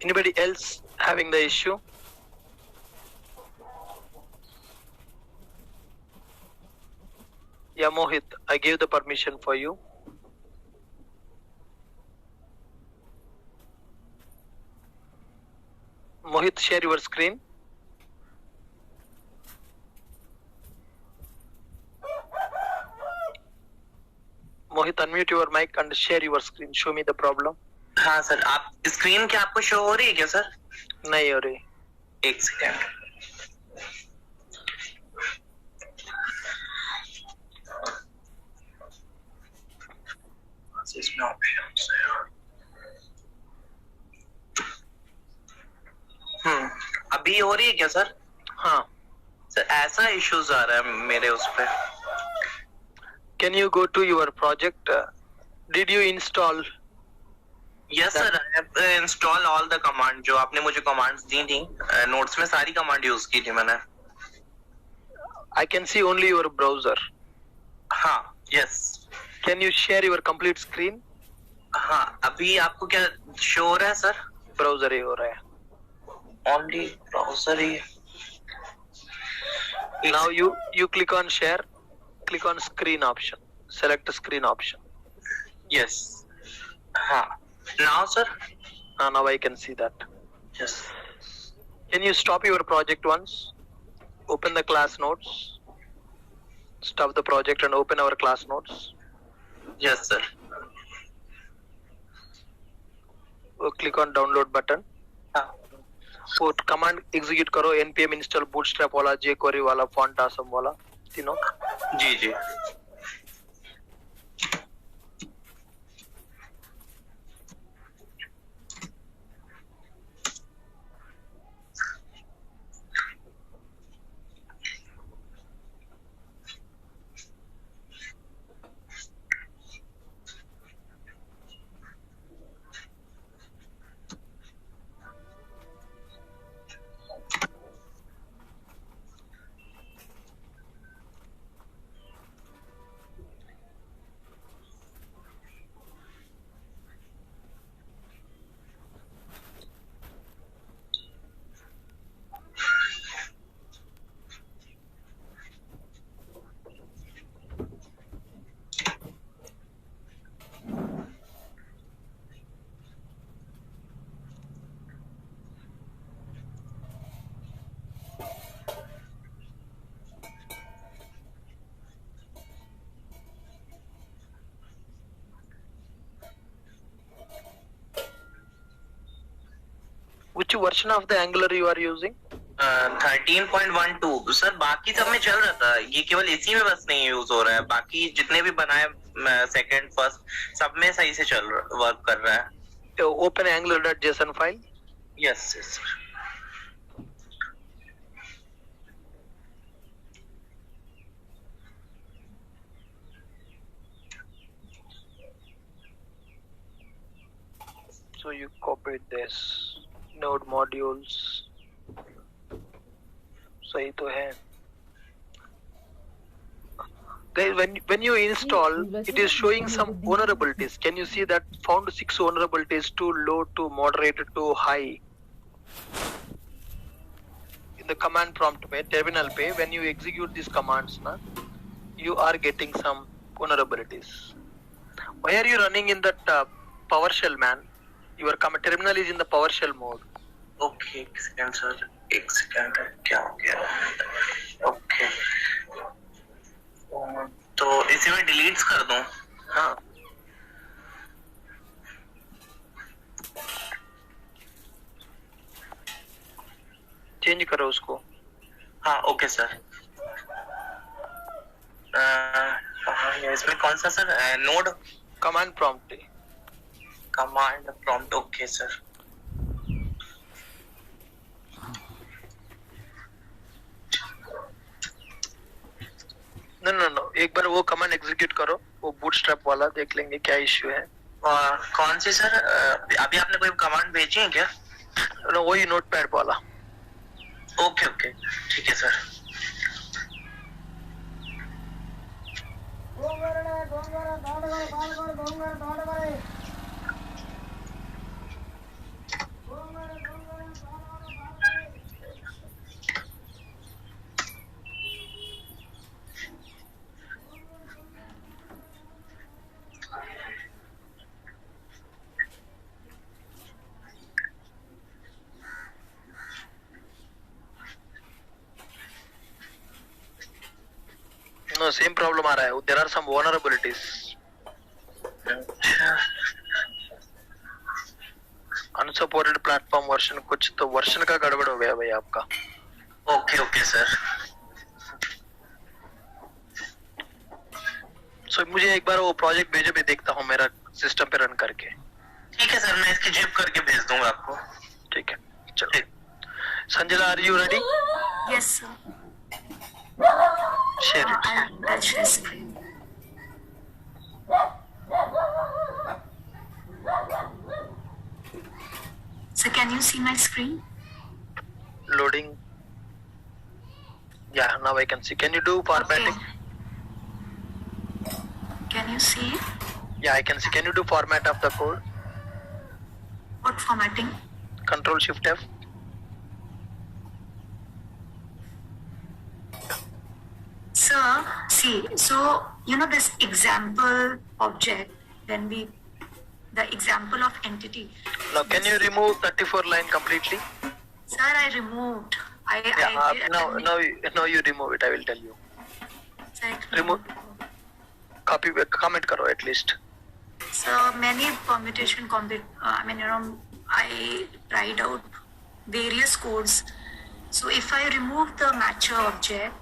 Anybody else having the issue? Yeah, Mohit, I gave the permission for you. Mohit, share your screen. Mohit, unmute your mic and share your screen. Show me the problem. हाँ sir, आप screen क्या आपको show हो रही है क्या sir? नहीं हो रही. एक सेकेंड. इसमें ऑप्शंस है. अभी हो रही है क्या सर? हाँ. सर ऐसा इश्यूज आ रहा है मेरे उस पे. Can you go to your project? Did you install? Yes sir, I have installed all the command जो आपने मुझे commands दी थी. नोट्स में सारी command यूज की थी मैंने. I can see only your browser. हाँ, yes. Can you share your complete screen? हाँ, अभी आपको क्या शो हो रहा है सर? ब्राउजर ही हो रहा है. Only browser he. Now you click on share. Click on screen option. Select screen option. Yes. हाँ. Now sir? Now I can see that. Yes. Can you stop your project once? Open the class notes. Stop the project and open our class notes. Yes sir. Click on download button. हाँ. वो command execute करो. npm install bootstrap वाला, jQuery वाला, font awesome वाला, तीनों. जी जी. Which version of the Angular you are using? 13.12 sir. बाकी सब में चल रहा था, ये केवल इसी में बस नहीं यूज हो रहा है. बाकी जितने भी बनाए सेकंड फर्स्ट सब में सही से चल रहा, वर्क कर रहा है. Open angular.json file. Yes yes sir. So you copied this. Node modules. सही तो है. Guys, when you install, it is showing some vulnerabilities. Can you see that? Found 6 vulnerabilities: too low, too moderate, too high. In the command prompt पे, terminal पे, when you execute these commands, na, you are getting some vulnerabilities. Why are you running in that PowerShell, man? Your terminal is in the PowerShell mode. Okay, एक second sir, एक second. क्या हो गया? Okay. तो इसी में deletes कर दूं? हाँ. चेंज करो उसको. हाँ ओके सर. इसमें कौन सा sir? Node command prompt. Command prompt. Okay sir. No एक बार वो कमांड एग्जीक्यूट करो, वो बूटस्ट्रैप वाला, देख लेंगे क्या इश्यू है. कौन सी सर? अभी आपने कोई कमांड भेजी है क्या? नो, वही नोटपैड वाला. ओके ओके ठीक है सर. No, same problem आ रहा है. There are some vulnerabilities. Unsupported platform version, कुछ तो version का गड़बड़ हो गया भाई आपका. Okay sir. So मुझे एक बार वो प्रोजेक्ट भेजो, मैं देखता हूँ मेरा सिस्टम पे रन करके. ठीक है सर, मैं इसकी जिप करके भेज दूंगा आपको. ठीक है, चलो. संजला, are you ready? Yes, sir. Share it. I'll share screen. So can you see my screen? Loading. Yeah, now I can see. Can you do formatting? Okay. Can you see? Yeah, I can see. Can you do format of the code? What formatting? Control Shift F. Sir, see, so you know this example object, when we, the example of entity. Now, can you remove 34 line completely? Sir, I removed. Now you remove it. I will tell you. Sir, I Remove. Copy, comment karo at least. So many permutation, I tried out various codes. So if I remove the matcher object,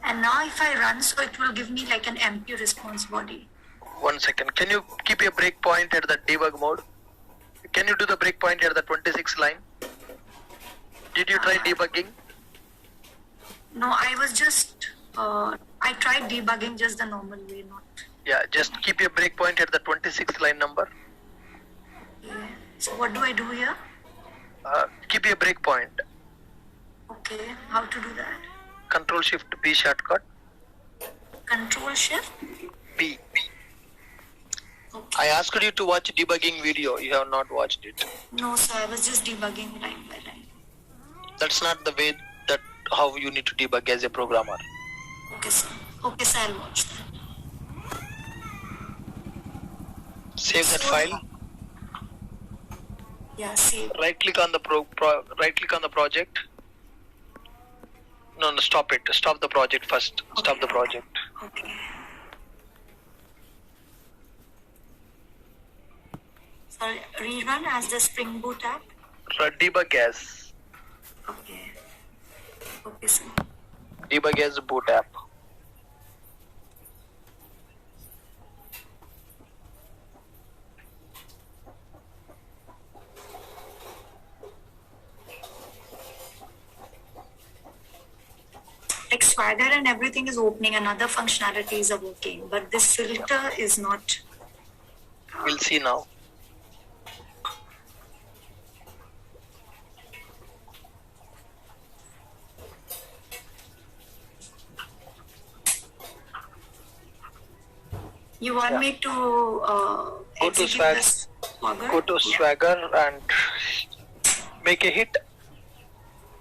and now if I run, so it will give me like an empty response body. 1 second. Can you keep a breakpoint at the debug mode? Can you do the breakpoint at the 26 line? Did you try debugging? No, I was just, I tried debugging just the normal way, not. Yeah, just keep a breakpoint at the 26 line number. Yeah. So what do I do here? Keep a breakpoint. Okay, how to do that? Control Shift B shortcut. Control Shift? B. Okay. I asked you to watch debugging video. You have not watched it. No, sir, I was just debugging line by line. That's not the way that how you need to debug as a programmer. Okay, sir. Okay, sir, I'll watch that. Save that file. Yeah, save. Right click on the project. No, stop it. Stop the project first. Stop the project. Okay. So rerun as the Spring Boot app. Debug as. Okay. Okay, sir. Debug as boot app. Like Swagger and everything is opening and other functionalities are working, but this filter is not. We'll see now. You want me to Go to execute this Swagger? Go to Swagger and make a hit.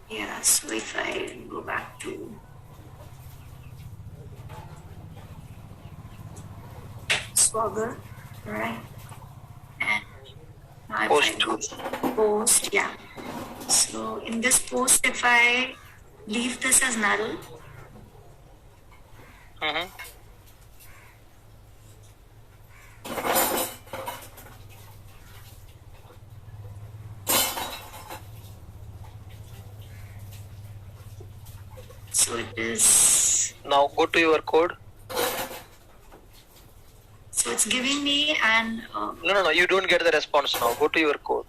Yeah, so if I go back to Swagger, right? And now if I go post, yeah. So in this post, if I leave this as null, so it is. Now go to your code. So it's giving me an. No. You don't get the response now. Go to your code.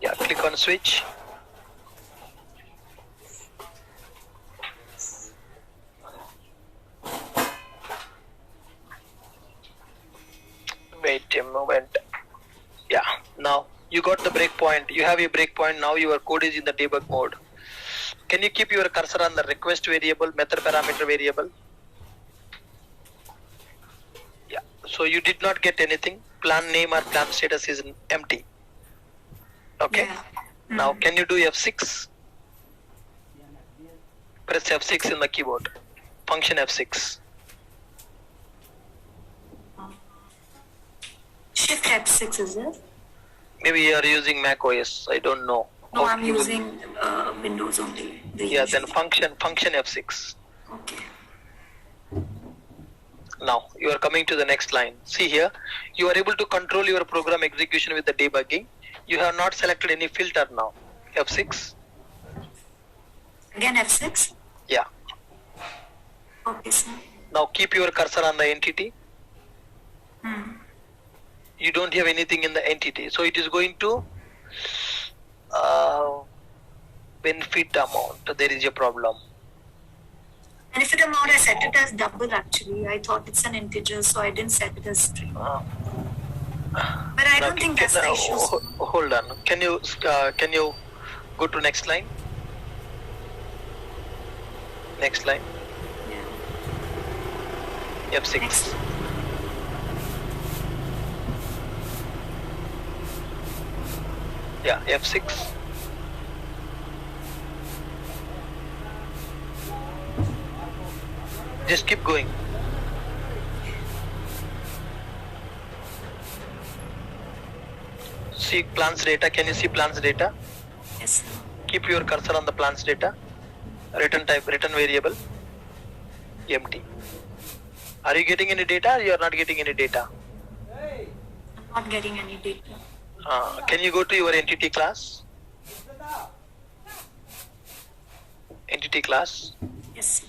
Yeah, click on switch. Wait a moment. Yeah, now you got the breakpoint. You have a breakpoint. Now your code is in the debug mode. Can you keep your cursor on the request variable, method parameter variable? Yeah, so you did not get anything. Plan name or plan status is empty. Okay. Yeah. Now can you do F6? Press F6 in the keyboard. Function F6. Shift F6 is it? Maybe you are using Mac OS. I don't know. No, How I'm you will- using Windows only. The Yeah, then usual. function F6. Okay. Now you are coming to the next line. See here, you are able to control your program execution with the debugging. You have not selected any filter now. F6. Again F6. Yeah. Okay, sir. Now keep your cursor on the entity. You don't have anything in the entity, so it is going to benefit amount. There is a problem. Benefit amount, I set it as double actually. I thought it's an integer, so I didn't set it as string. But I don't think that's the issue. Hold on. Can you go to next line? Next line. Yeah. F6. Next. Yeah, F6. Just keep going. See plants data. Can you see plants data? Yes, sir. Keep your cursor on the plants data. Return type, return variable, empty. Are you getting any data or you are not getting any data? I'm not getting any data. Can you go to your entity class? Entity class. Yes, sir.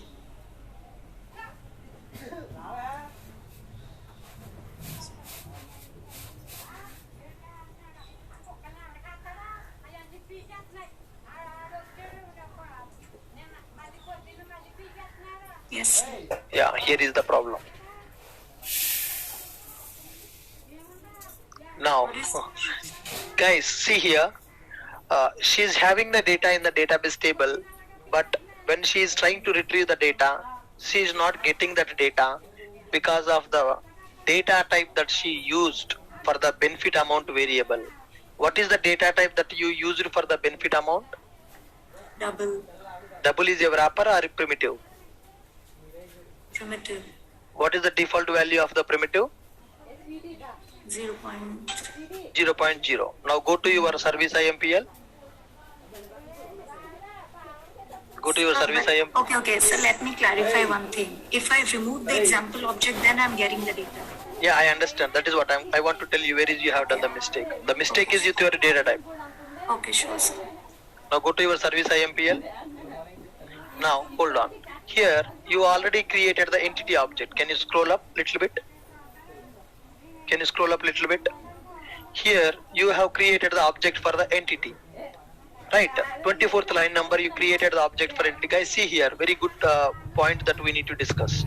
Yes, sir. Yeah, here is the problem. Now, guys, see here. She is having the data in the database table, but when she is trying to retrieve the data, she is not getting that data because of the data type that she used for the benefit amount variable. What is the data type that you used for the benefit amount? Double. Double is a wrapper or a primitive? Primitive. What is the default value of the primitive? 0.3. 0.0. Now go to your service IMPL. Go to your service IMPL. Okay. So let me clarify one thing. If I remove the example object, then I'm getting the data. Yeah, I understand. That is what I want to tell you. Where is you have done the mistake? The mistake is with your data type. Okay, sure, sir. Now go to your service IMPL. Now hold on. Here you already created the entity object. Can you scroll up little bit? Can you scroll up little bit? Here you have created the object for the entity. Right, 24th line number, you created the object for entity. Guys, see here, very good point that we need to discuss.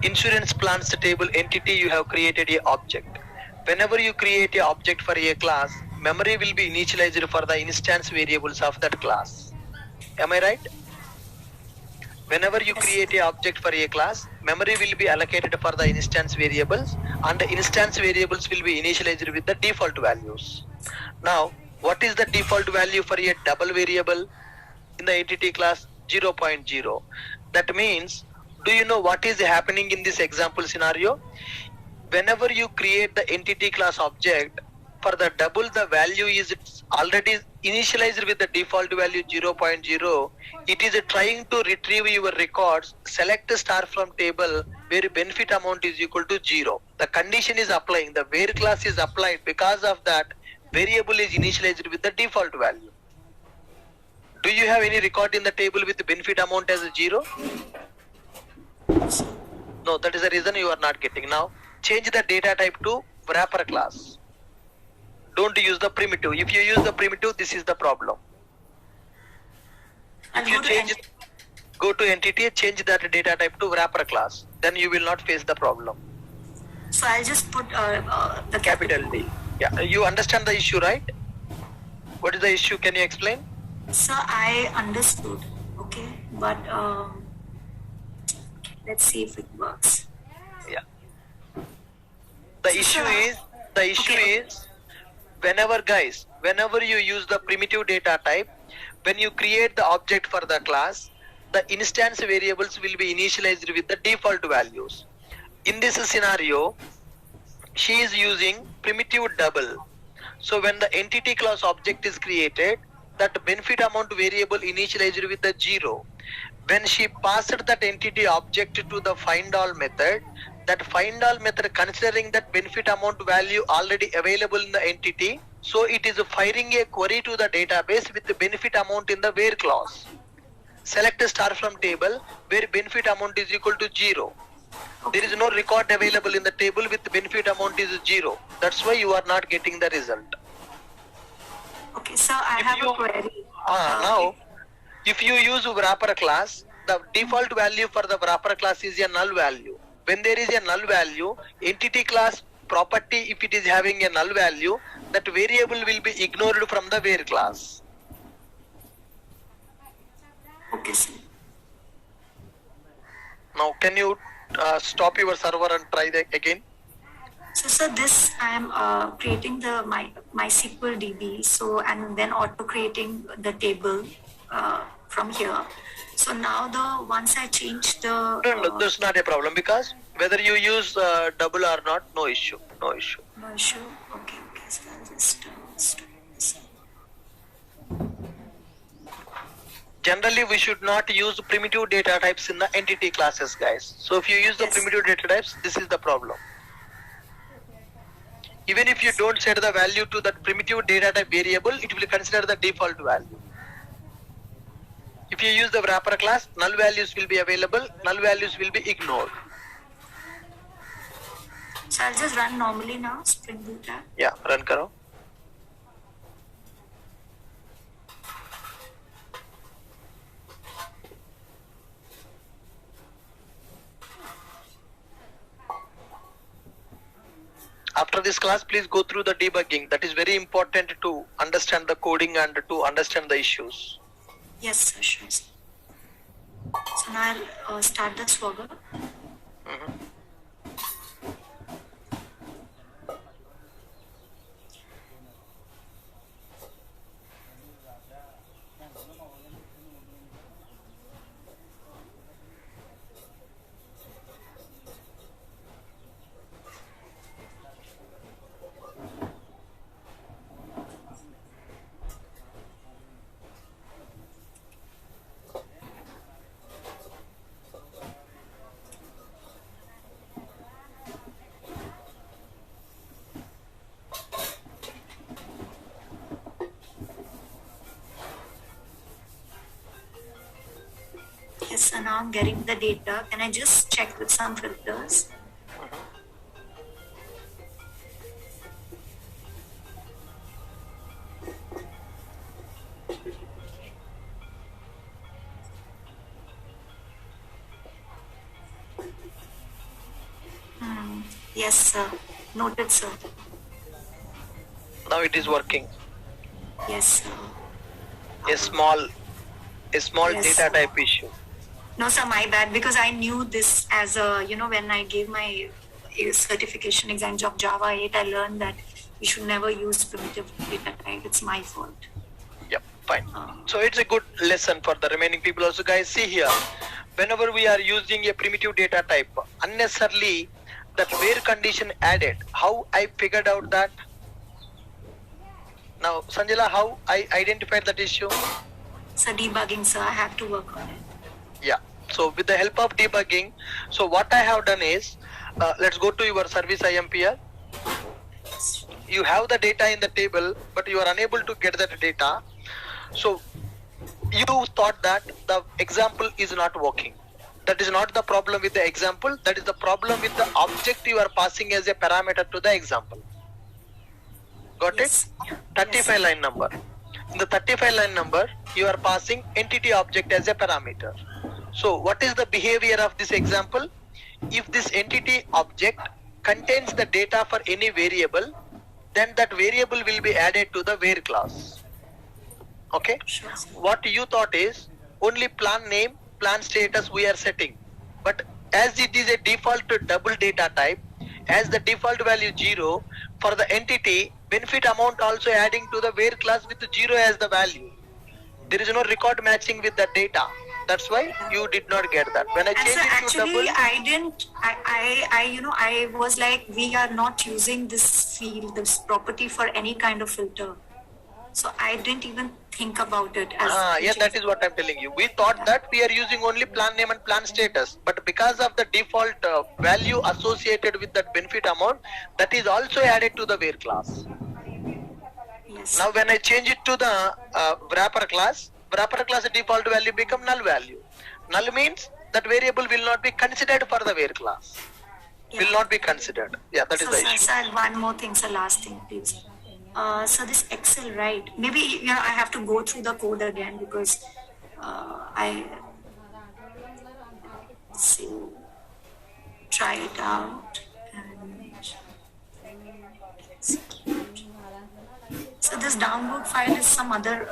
Insurance plans table entity, you have created a object. Whenever you create a object for a class, memory will be initialized for the instance variables of that class. Am I right? Whenever you create a object for a class, memory will be allocated for the instance variables, and the instance variables will be initialized with the default values. Now, what is the default value for a double variable in the entity class? 0.0. That means, do you know what is happening in this example scenario? Whenever you create the entity class object, for the double, the value is already initialized with the default value 0.0. It is trying to retrieve your records, select a star from table where benefit amount is equal to 0. The condition is applying, the where class is applied. Because of that, variable is initialized with the default value. Do you have any record in the table with the benefit amount as a 0? No, that is the reason you are not getting. Now, change the data type to wrapper class. Don't use the primitive. If you use the primitive, this is the problem. If you change, go to entity, change that data type to wrapper class, then you will not face the problem. So I'll just put the Capital D. Yeah, you understand the issue, right? What is the issue? Can you explain? So I understood, okay, but let's see if it works. Yeah. The issue is, whenever you use the primitive data type, when you create the object for the class, the instance variables will be initialized with the default values. In this scenario, she is using primitive double. So when the entity class object is created, that benefit amount variable initialized with the 0. When she passed that entity object to the find all method, that find all method considering that benefit amount value already available in the entity, so it is firing a query to the database with the benefit amount in the where clause. Select a star from table where benefit amount is equal to 0. There is no record available in the table with benefit amount is 0. That's why you are not getting the result. Okay, so I have a query. Now, if you use wrapper class, the default value for the wrapper class is a null value. When there is a null value, entity class property, if it is having a null value, that variable will be ignored from the where class. Okay, sir. Now, can you stop your server and try that again? So, sir, this I am creating the MySQL DB. So, and then auto creating the table from here. So now once I change the no, that's not a problem because whether you use double or not, no issue. No issue. Okay. So I'll just stop this. Generally, we should not use primitive data types in the entity classes, guys. So if you use the primitive data types, this is the problem. Even if you don't set the value to that primitive data type variable, it will consider the default value. If you use the wrapper class, null values will be available, null values will be ignored. So I'll just run normally now, Spring Boot app. Yeah, run karo. After this class, please go through the debugging. That is very important to understand the coding and to understand the issues. Yes, sir, sure. So now I'll start the Swagger. Yes, so now I'm getting the data. Can I just check with some filters? Yes, sir. Noted, sir. Now it is working. Yes, sir. A small Yes. data type issue. No, sir, my bad, because I knew this as a, when I gave my certification exam of Java 8, I learned that we should never use primitive data type. It's my fault. Yep, fine. So it's a good lesson for the remaining people also. Guys, see here, whenever we are using a primitive data type, unnecessarily that where condition added, how I figured out that? Now, Sanjila, how I identified that issue? So debugging, sir, I have to work on it. Yeah, so with the help of debugging, so what I have done is, let's go to your service IMPL. You have the data in the table, but you are unable to get that data. So you thought that the example is not working. That is not the problem with the example. That is the problem with the object you are passing as a parameter to the example. Got Yes. it? 35 line number. In the 35 line number, you are passing entity object as a parameter. So what is the behavior of this example? If this entity object contains the data for any variable, then that variable will be added to the where class. Okay? Sure, sir. What you thought is only plan name, plan status we are setting. But as it is a default double data type, as the default value 0, for the entity, benefit amount also adding to the where class with 0 as the value. There is no record matching with the data. That's why you did not get that. When I And changed so it to actually, double, I didn't. I was like, we are not using this field, this property for any kind of filter. So I didn't even think about it as. yeah, that is what I'm telling you. We thought that we are using only plan name and plan status, but because of the default value associated with that benefit amount, that is also added to the where class. Yes. Now when I change it to the wrapper class default value become null value. Null means that variable will not be considered for the where class. Will not be considered. Yeah, that is the issue. Sir, one more thing, sir, last thing, please. So this Excel, right? Maybe I have to go through the code again because I see, try it out and execute. So this download file is some other,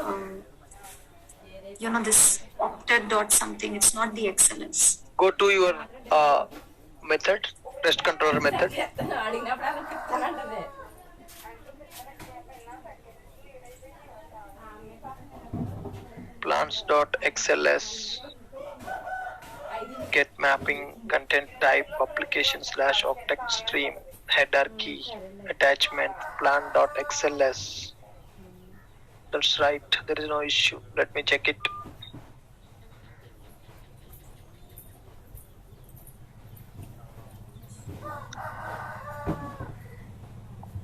this opted dot something. It's not the XLS. Go to your method, REST controller method. Plans.xls get mapping content type application / octet stream header key attachment plan.xls. That's right, there is no issue. Let me check it.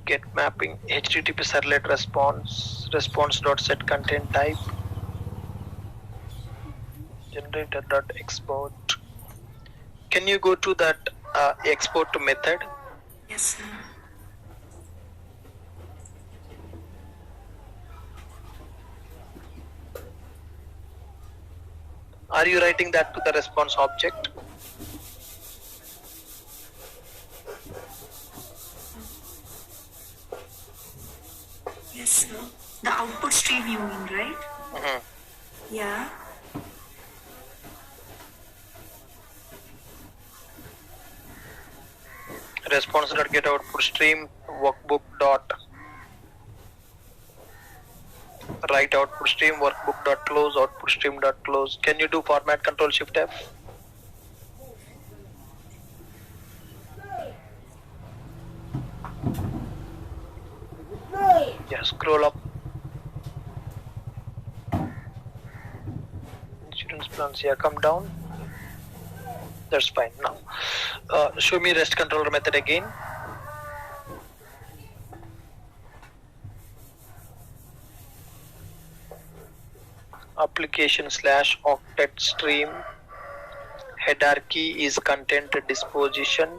Get mapping HTTP servlet response.set content type generator.export. Can you go to that export method? Yes, sir. Are you writing that to the response object? Yes, sir. The output stream you mean, right? Mm-hmm. Yeah. Response.get output stream workbook dot write output stream workbook dot close output stream dot close. Can you do format control shift F? Yeah, scroll up. Insurance plans, yeah, come down. That's fine. Now show me REST controller method again. Application / octet stream header key is content disposition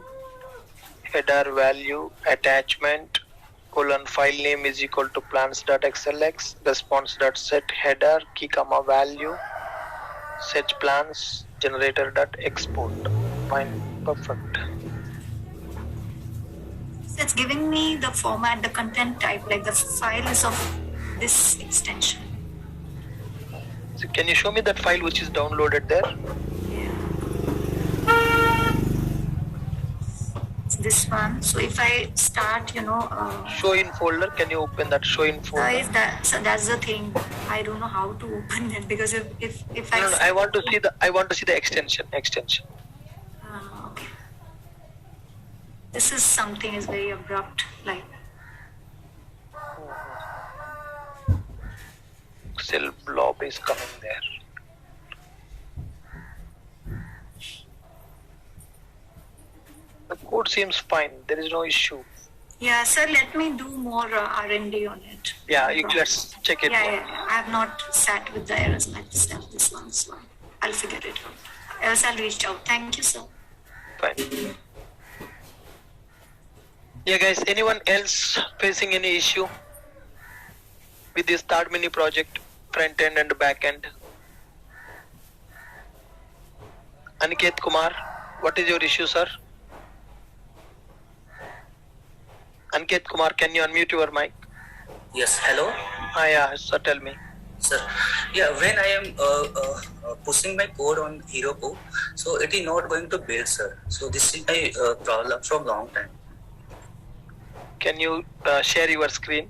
header value attachment file name is equal to plans.xlx response.set header key comma value set plans generator.export. Fine, perfect. So it's giving me the format, the content type, like the file is of this extension. So can you show me that file which is downloaded there? It's this one. So if I start, show in folder, can you open that show in folder? So that's the thing. I don't know how to open it because if no, I want to see the extension. Okay. This is something is very abrupt, like cell blob is coming there. The code seems fine. There is no issue. Yeah, sir. Let me do more R&D on it. Yeah, let's check it. Yeah. I have not sat with the errors myself this one, so I'll figure it out. Else I'll reach out. Thank you, sir. Fine. Yeah, guys. Anyone else facing any issue with this third mini project, front end and back end? Aniket Kumar, what is your issue, sir? Aniket Kumar, can you unmute your mic? Yes, hello? Yeah, sir, tell me. Sir, yeah, when I am pushing my code on Heroku, so it is not going to build, sir. So this is my problem from long time. Can you share your screen?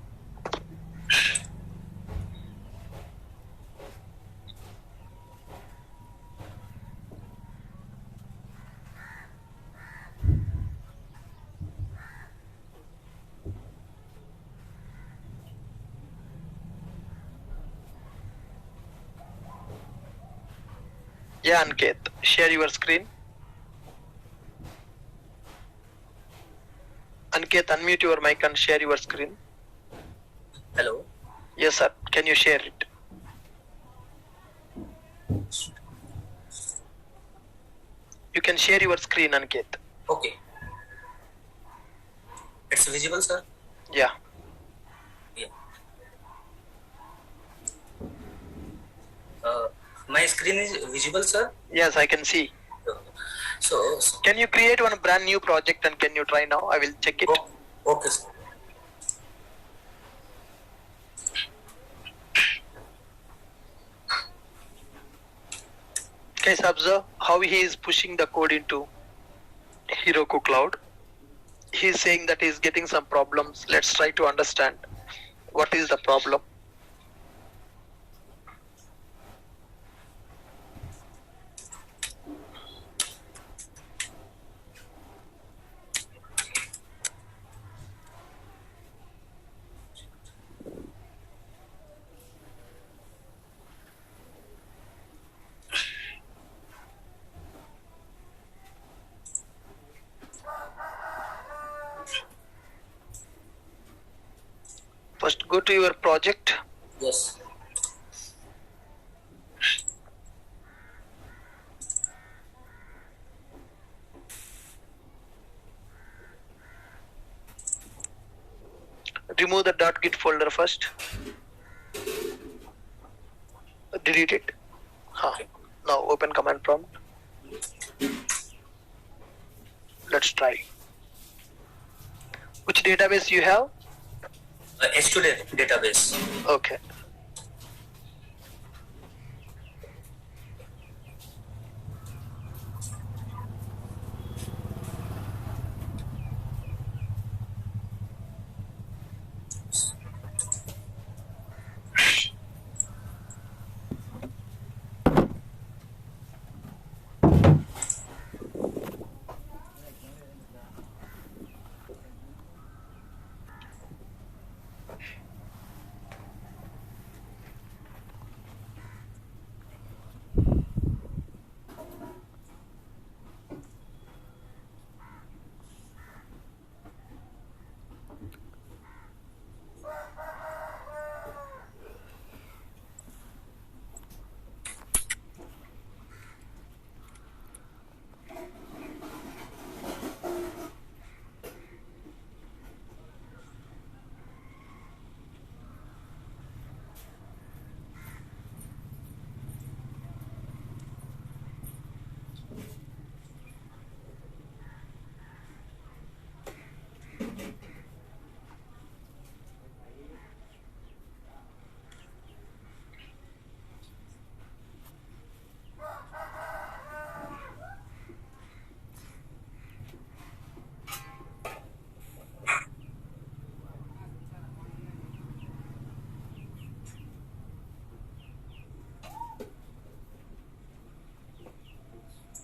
Yeah, Anket, share your screen. Anket, unmute your mic and share your screen. Hello. Yes, sir. Can you share it? You can share your screen, Anket. Okay. It's visible, sir? Yeah. Yeah. My screen is visible, sir? Yes, I can see. So Can you create one brand new project and can you try now? I will check it. okay, sir. Guys, observe how he is pushing the code into Heroku Cloud. He is saying that he is getting some problems. Let's try to understand what is the problem. First, go to your project. Yes. Remove the .git folder first. Delete it. Now open command prompt. Let's try. Which database you have? H2 database. Okay.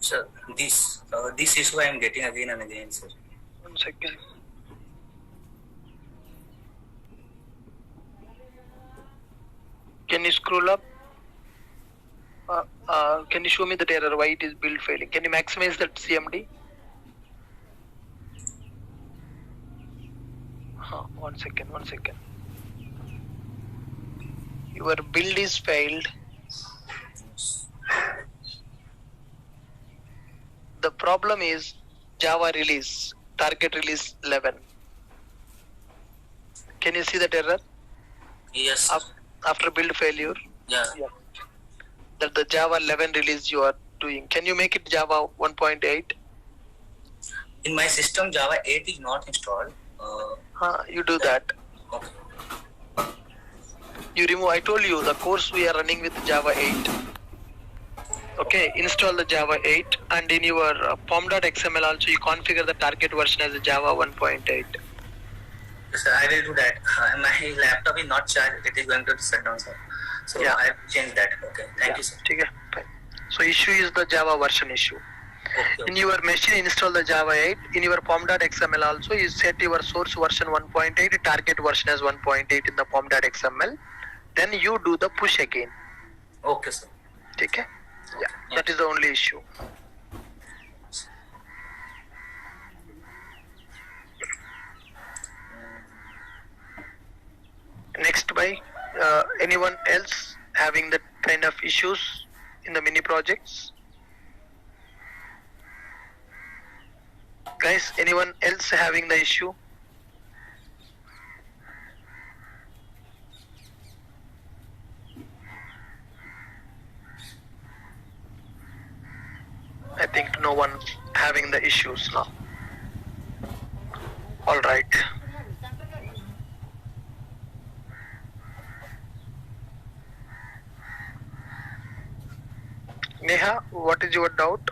Sir, this issue I am getting again and again, sir. 1 second. Can you scroll up? Can you show me that error? Why it is build failing? Can you maximize that CMD? 1 second. 1 second. Your build is failed. The problem is Java release, target release 11. Can you see that error? Yes. After build failure? Yeah. That the Java 11 release you are doing. Can you make it Java 1.8? In my system, Java 8 is not installed. You do that. Okay. You remove, I told you, the course we are running with Java 8. Okay, install the Java 8 and in your pom.xml also you configure the target version as a Java 1.8. Yes, sir, I will do that. My laptop is not charged. It is going to shut down, sir. So Yeah. I have changed that. Okay. Thank you, sir. Okay, fine. So issue is the Java version issue. Okay. In your machine install the Java 8. In your pom.xml also you set your source version 1.8, target version as 1.8 in the pom.xml. Then you do the push again. Okay, sir. Okay? Yeah, that is the only issue. Next by anyone else having that kind of issues in the mini projects? Guys, anyone else having the issue? I think no one having the issues now. All right. Neha, what is your doubt?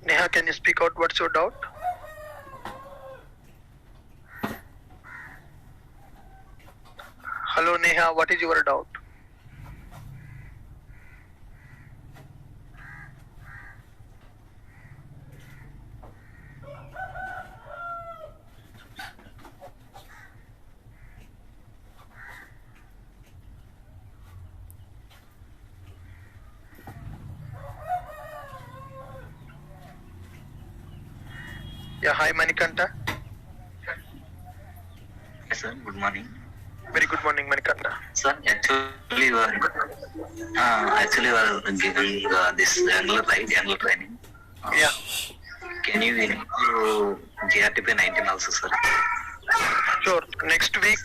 Neha, can you speak out? What's your doubt? Hello, Neha, what is your doubt? Yeah, hi Manikanta. Yes, sir. Good morning. Very good morning, Manikanta. Sir, actually, we are giving this Angular, right? Angular training. Yeah. Can you include JRTP 19 also, sir? Sure. Next week.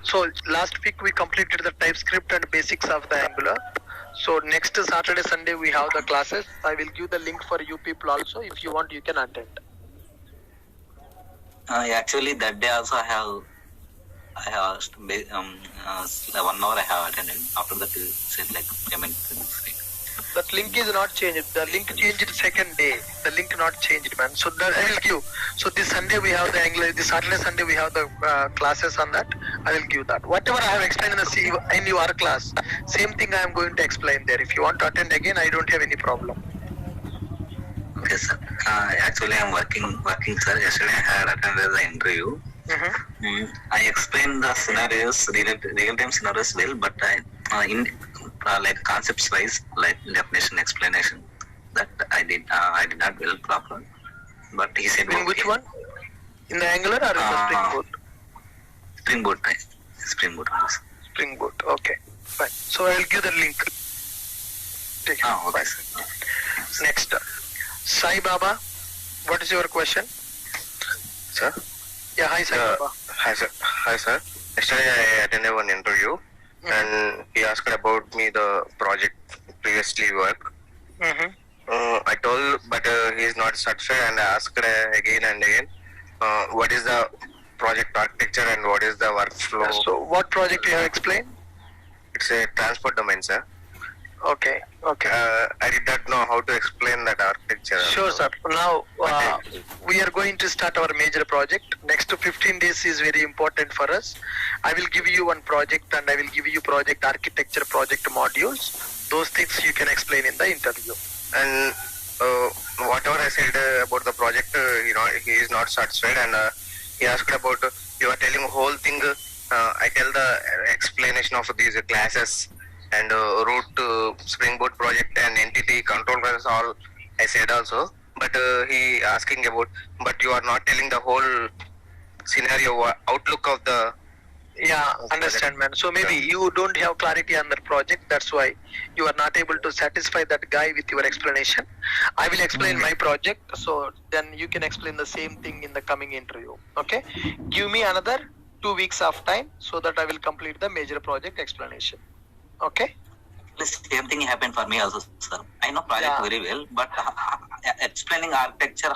So last week we completed the TypeScript and basics of the Angular. So next Saturday, Sunday we have the classes. I will give the link for you people also. If you want, you can attend. Actually, that day also I have asked 1 hour I have attended. After that, you said like payment. That link is not changed. The link changed second day. The link not changed, man. So that I will give. So this Sunday we have the Angular. This Saturday, Sunday we have the classes on that. I will give that. Whatever I have explained in your class, same thing I am going to explain there. If you want to attend again, I don't have any problem. Okay, sir. Actually, I am working, sir. Yesterday I had attended the interview. I explained the scenarios, real-time scenarios well, but like concepts wise, like definition, explanation, that I did not well proper. But he said, in which one? In the Angular or in the Spring Boot? Spring Boot. Spring Boot. Spring Boot. Okay, fine. So I will give the link. Take it. Okay, Fine. sir. Next, Sai Baba, what is your question? Sir? Yeah, hi Sai Baba. Hi, sir. Hi, sir. Yesterday I attended one interview and he asked about me the project previously work. I told, but he is not satisfied, and I asked again and again, what is the project architecture and what is the workflow? So what project you have explained? It's a transport domain, sir. Okay. I did not know how to explain that architecture. Sure, sir. Now we are going to start our major project. Next 15 days is very important for us. I will give you one project and I will give you project architecture, project modules. Those things you can explain in the interview. And whatever I said about the project, he is not satisfied, and he asked about you are telling whole thing. I tell the explanation of these classes and root Spring Boot project and entity control process, all I said also. But he asking about, but you are not telling the whole scenario outlook of the. Yeah, understand, man. So maybe you don't have clarity on that project. That's why you are not able to satisfy that guy with your explanation. I will explain my project, so then you can explain the same thing in the coming interview. Okay? Give me another 2 weeks of time so that I will complete the major project explanation. Okay? The same thing happened for me also, sir. I know project very well, but explaining architecture,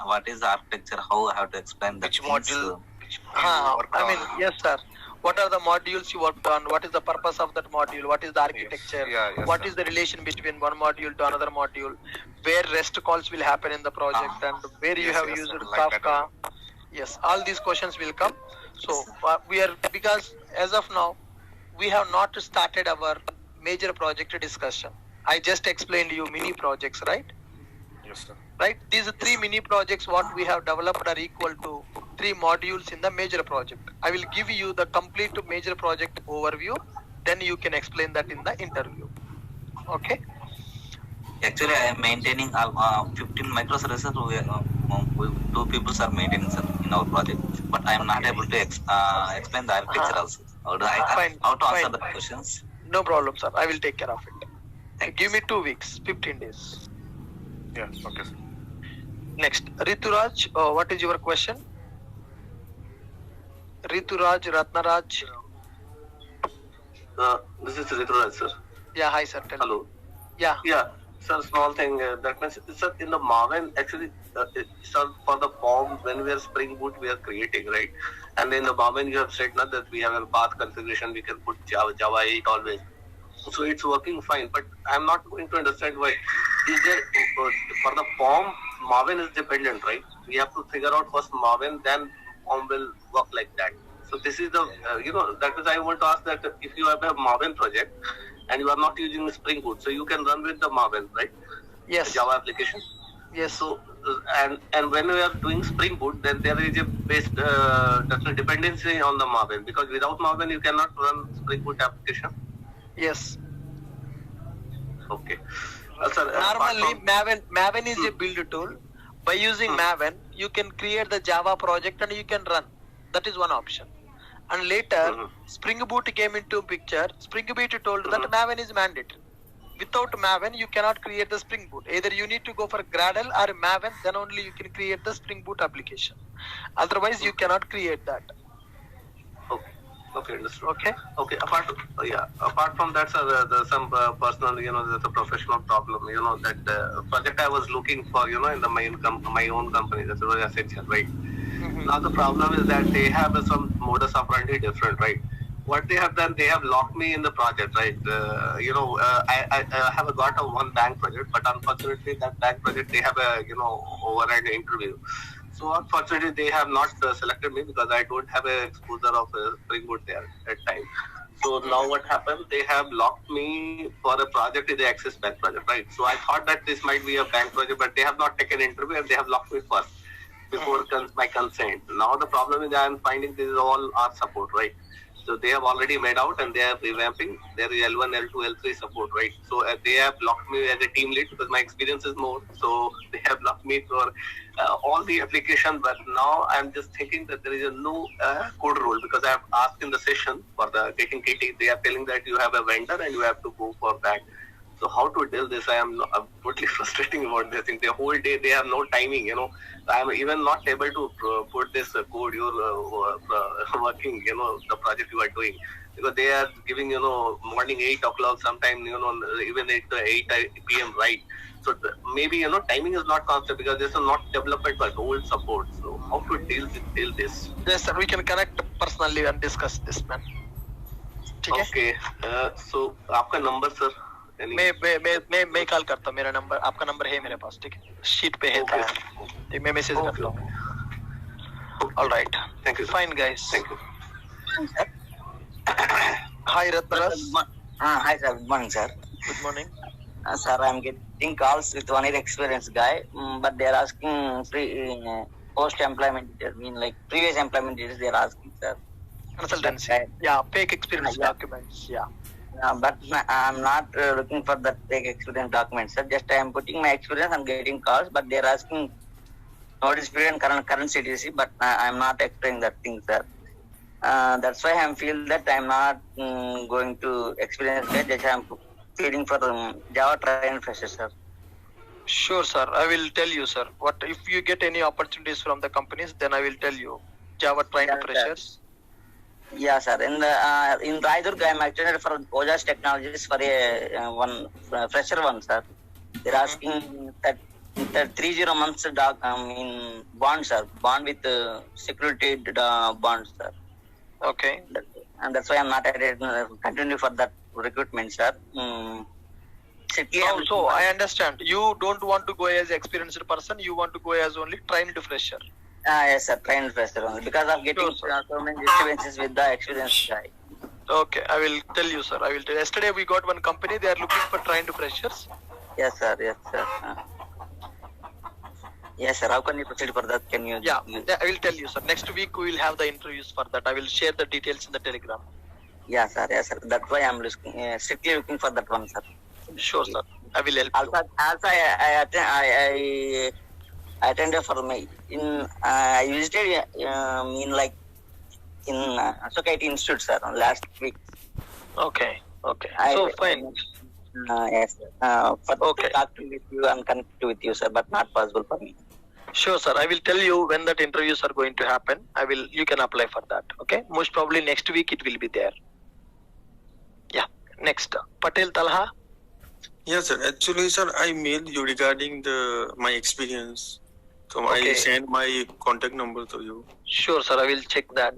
what is architecture, how I have to explain that. Which module? Yes, sir. What are the modules you worked on? What is the purpose of that module? What is the architecture? Yes, what is the relation between one module to another module? Where REST calls will happen in the project and where you have used Kafka? Yes, all these questions will come. So because as of now, we have not started our major project discussion. I just explained you mini projects, right? Yes, sir. Right? These 3 mini projects what we have developed are equal to 3 modules in the major project. I will give you the complete major project overview then you can explain that in the interview. Okay. Actually, I am maintaining 15 microservices. Two people are maintaining in our project, but I am not able to explain the architecture also. How to answer the questions? No problem, sir. I will take care of it. Give you. me 2 weeks, 15 days. Yeah, okay, sir. Next, Rituraj, what is your question? Rituraj, Ratnaraj. This is Rituraj, sir. Yeah, hi, sir. Tell Hello. me. Yeah. Yeah, sir, small thing. That means, sir, in the Maven, actually, sir, for the form, when we are Spring Boot, we are creating, right? And in the Maven, you have said that we have a path configuration, we can put Java 8 always. So it's working fine, but I'm not going to understand why. Is there, for the form, Maven is dependent, right? We have to figure out first Maven, then form will work like that. So this is the, that is I want to ask that if you have a Maven project and you are not using Spring Boot, so you can run with the Maven, right? Yes. Java application. Yes. So, and when we are doing Spring Boot, then there is a based dependency on the Maven, because without Maven you cannot run Spring Boot application. Yes. Okay. Sir, Normally, Maven is a build tool. By using Maven, you can create the Java project and you can run. That is one option. And later, Spring Boot came into picture. Spring Boot told that Maven is mandatory. Without Maven, you cannot create the Spring Boot. Either you need to go for Gradle or Maven, then only you can create the Spring Boot application. Otherwise, you cannot create that. Okay, understood. Okay. Okay. Apart from that, sir, there's some personal, there's a professional problem. That project I was looking for, in my own company. That's what I said, right? Now the problem is that they have some modus operandi different, right? What they have done, they have locked me in the project, right? I have got one bank project, but unfortunately that bank project, they have a, override interview. So unfortunately, they have not selected me because I don't have a exposure of Spring Boot there at time. So now what happened? They have locked me for a project in the Axis Bank project, right? So I thought that this might be a bank project, but they have not taken interview and they have locked me first before my consent. Now the problem is I am finding this is all our support, right? So they have already made out and they are revamping. There is L1, L2, L3 support, right? So they have locked me as a team lead because my experience is more. So they have locked me for all the application. But now I'm just thinking that there is a no code rule, because I have asked in the session for the getting KT. They are telling that you have a vendor and you have to go for that. So how to deal this? I'm totally frustrating about this thing. The whole day they have no timing, I'm even not able to put this code you're working, the project you are doing. Because they are giving, morning 8 o'clock, sometime, even at 8 p.m. right. So maybe, timing is not constant because this is not development but old support. So how to deal this? Yes, sir. We can connect personally and discuss this, man. Okay. So, आपका number, sir? मैं call करता हूँ. मेरा number, आपका number है मेरे पास, ठीक है? शीट पे है. तो मैं मैसेज करता हूँ. All right. Thank you. Fine, guys. Thank you. Hi, Ratnaras. Hi, sir. Good morning, sir. Good morning. Sir, I'm getting calls with 1 year experienced guy, but they're asking post-employment details, like previous employment details they're asking, sir. Consultancy. Yeah, fake experience documents. Yeah. But I'm not looking for that fake experience documents, sir. Just I am putting my experience and getting calls, but they're asking notice period and current CTC, but I'm not explaining that thing, sir. That's why I feel that I'm not going to experience that. Just I'm feeling for Java trained freshers, sir. Sure, sir. I will tell you, sir. What if you get any opportunities from the companies? Then I will tell you. Java trained freshers. Yeah, sir. In Raidurg, I'm actually for Ojas Technologies for one fresher one, sir. They're asking that 30 months bond, sir. Bond with security bond, sir. Okay. And that's why I'm not continue for that recruitment, sir. So I understand. You don't want to go as experienced person. You want to go as only trained fresher. Yes, sir. Trained fresher only because of getting so many experiences with the experienced guy. Okay, I will tell you, sir. I will tell. Yesterday we got one company. They are looking for trained freshers. Yes, sir. Yes, sir. Yes, sir. How can you proceed for that? Can you? Yeah, I will tell you, sir. Next week we will have the interviews for that. I will share the details in the Telegram. Yeah, sir. Yes, sir. That's why I'm strictly looking for that one, sir. Sure, sir. I will help you. Also, I attended for my I visited in like in Ashoka Institute, sir, on last week. Okay. So fine. Yes, for Okay. talking with you and connect with you, sir, but not possible for me. Sure, sir. I will tell you when that interviews are going to happen. You can apply for that. Okay. Most probably next week it will be there. Yeah. Next, Patel Talha. Yes, sir. Actually, sir, I mailed you regarding my experience. So Okay. I sent my contact number to you. Sure, sir. I will check that.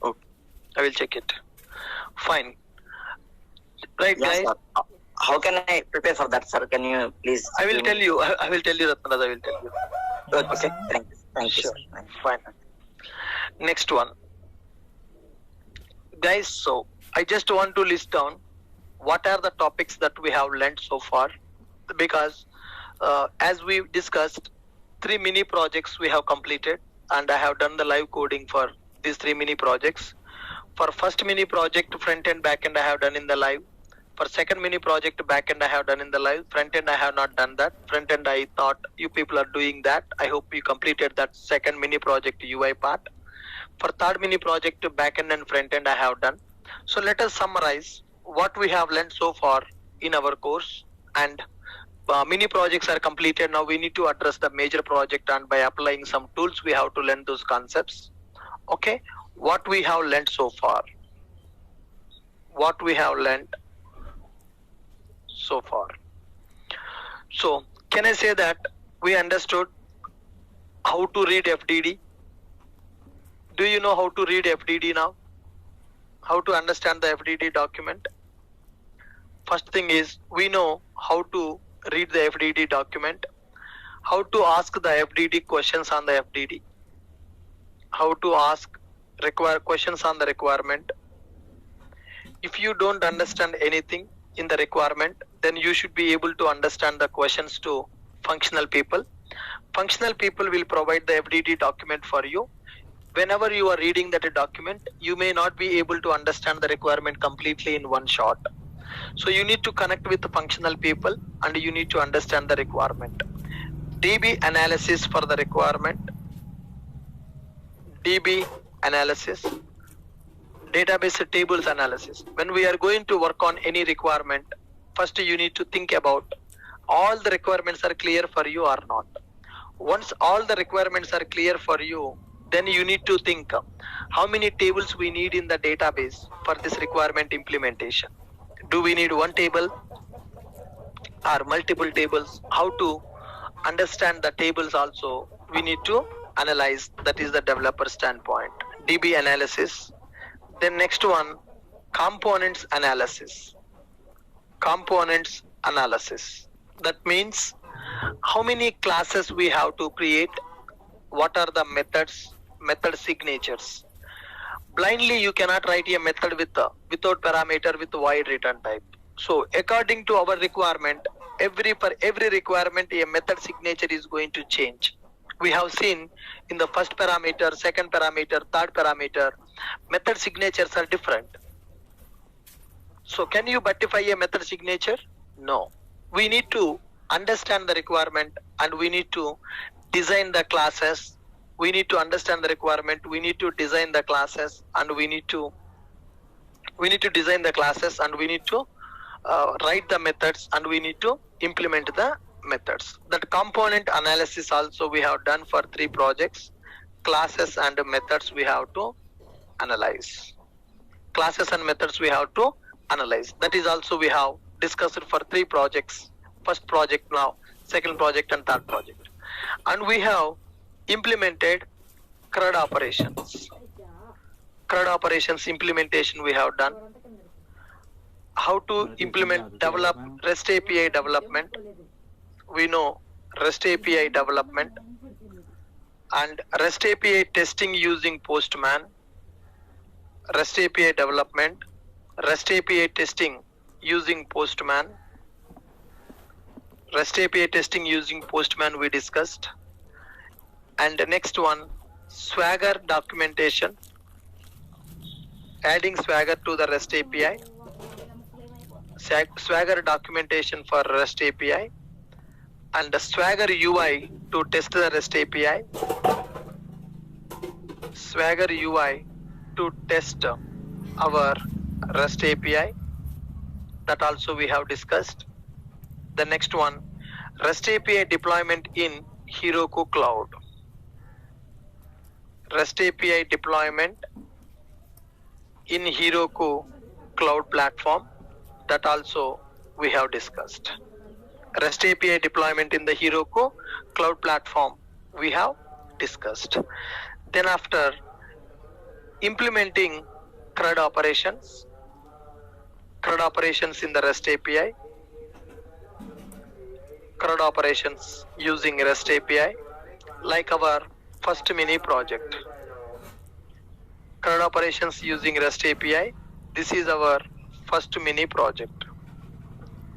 Okay. I will check it. Fine. Right, Yes, guys. sir. How can I prepare for that, sir? Can you please? I will tell you. I will tell you, Ratnaraj. I will tell you. Okay, sir. Thank you. Thank you, Sure. sir. Fine. Next one. Guys, so I just want to list down what are the topics that we have learned so far, because as we discussed, 3 mini projects we have completed, and I have done the live coding for these 3 mini projects. For first mini project, front end, back end, I have done in the live. For second mini project, back end, I have done in the live. Front end, I have not done that. Front end, I thought you people are doing that. I hope you completed that second mini project UI part. For third mini project, back end and front end, I have done. So let us summarize what we have learned so far in our course. And mini projects are completed. Now we need to address the major project, and by applying some tools, we have to learn those concepts. Okay. What we have learned so far. What we have learned so far. So can I say that we understood how to read FDD? Do you know how to read FDD now? How to understand the FDD document? First thing is, we know how to read the FDD document, how to ask the FDD questions on the FDD, how to ask questions on the requirement. If you don't understand anything in the requirement, then you should be able to understand the questions to functional people. Functional people will provide the FDD document for you. Whenever you are reading that document, you may not be able to understand the requirement completely in one shot. So you need to connect with the functional people, and you need to understand the requirement. DB analysis for the requirement. DB analysis. Database tables analysis. When we are going to work on any requirement, first you need to think about all the requirements are clear for you or not. Once all the requirements are clear for you, then you need to think how many tables we need in the database for this requirement implementation. Do we need one table or multiple tables? How to understand the tables also we need to analyze. That is the developer standpoint. DB analysis. Then next one, components analysis. Components analysis. That means how many classes we have to create, what are the methods, method signatures. Blindly you cannot write a method without parameter with void return type. So according to our requirement, for every requirement a method signature is going to change. We have seen in the first parameter, second parameter, third parameter, method signatures are different. So can you buttify a method signature? No. We need to understand the requirement, and we need to design the classes. We need to understand the requirement. We need to design the classes, and we need to design the classes, and we need to write the methods, and we need to implement the methods. That component analysis also we have done for 3 projects. Classes and methods we have to analyze. Classes and methods we have to analyze. That is also we have discussed for 3 projects. First project now, second project and third project. And we have implemented CRUD operations. CRUD operations implementation we have done. How to develop REST API development. We know REST API development and REST API testing using Postman, REST API development, REST API testing using Postman, REST API testing using Postman we discussed. And the next one, Swagger documentation, adding Swagger to the REST API, Swagger documentation for REST API, and the Swagger UI to test the REST API, Swagger UI to test our REST API. That also we have discussed. The next one, REST API deployment in Heroku Cloud. REST API deployment in Heroku Cloud platform. That also we have discussed. REST API deployment in the Heroku Cloud platform we have discussed. Then after implementing CRUD operations in the REST API, CRUD operations using REST API, like our first mini project. CRUD operations using REST API, this is our first mini project.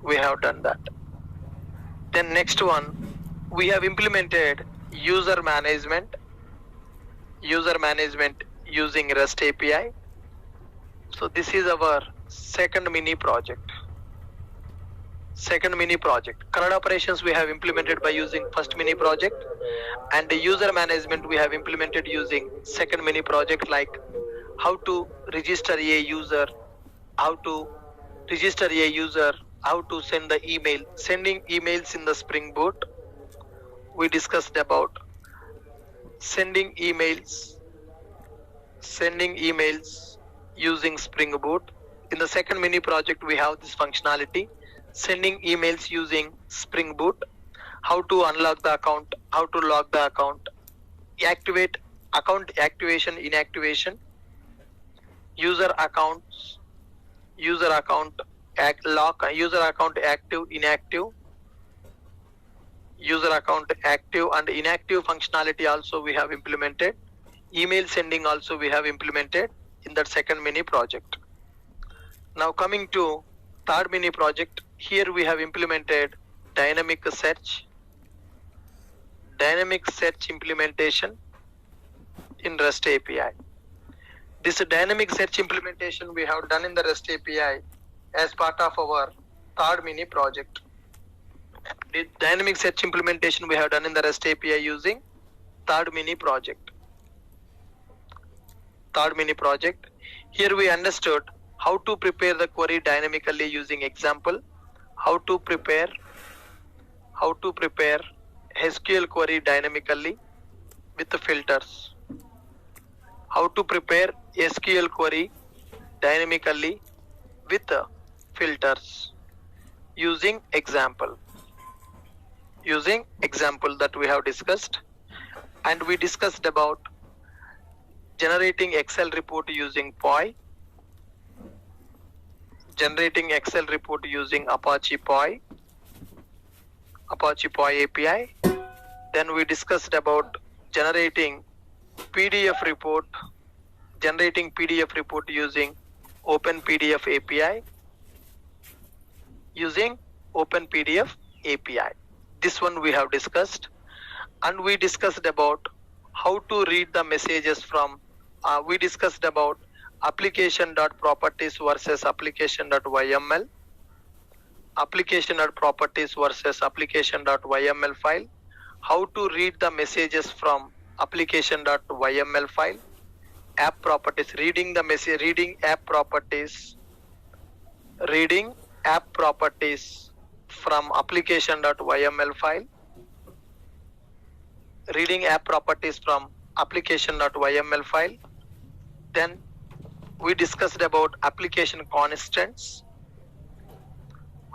We have done that. Then next one, we have implemented user management using REST API. So this is our second mini project. CRUD operations we have implemented by using first mini project, and the user management we have implemented using second mini project, like how to register a user, how to send the email, sending emails in the Spring Boot. We discussed about sending emails using Spring Boot. In the second mini project we have this functionality, sending emails using Spring Boot, how to unlock the account, how to log the account, activate account activation, inactivation, user accounts, user account active, inactive, user account active and inactive functionality also we have implemented. Email sending also we have implemented in that second mini project. Now coming to third mini project, here we have implemented dynamic search implementation in REST API. This dynamic search implementation we have done in the REST API as part of our third mini project. The dynamic search implementation we have done in the REST API using third mini project. Here we understood how to prepare the query dynamically using example, how to prepare SQL query dynamically with the filters, how to prepare SQL query dynamically with the filters using example that we have discussed. And we discussed about generating Excel report using POI, generating Excel report using Apache POI API. Then we discussed about generating PDF report using OpenPDF API. This one we have discussed. And we discussed about how to read the messages from, we discussed about application.properties versus application.yml, application.properties versus application.yml file, how to read the messages from application.yml file, app properties, reading app properties from application.yml file, reading app properties from application.yml file. Then we discussed about application constants,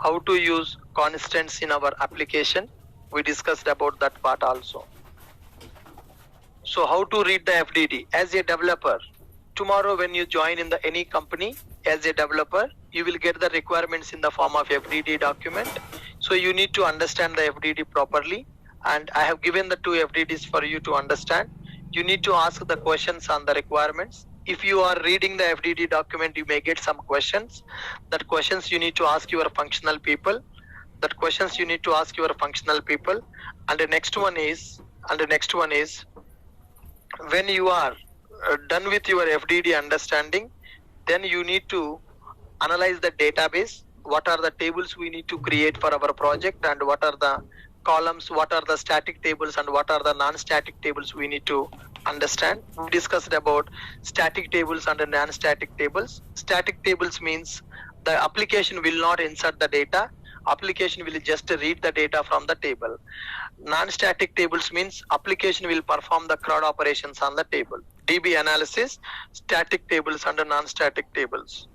how to use constants in our application. We discussed about that part also. So how to read the FDD as a developer. Tomorrow when you join in any company as a developer, you will get the requirements in the form of FDD document. So you need to understand the FDD properly, and I have given the 2 FDDs for you to understand. You need to ask the questions on the requirements. If you are reading the FDD document, you may get some questions. That questions you need to ask your functional people. And the next one is when you are done with your FDD understanding, Then you need to analyze the database. What are the tables we need to create for our project, and what are the columns, what are the static tables, and what are the non-static tables we need to understand. We discussed about static tables and non-static tables. Static tables means the application will not insert the data. Application will just read the data from the table. Non-static tables means application will perform the CRUD operations on the table. DB analysis, static tables and non-static tables.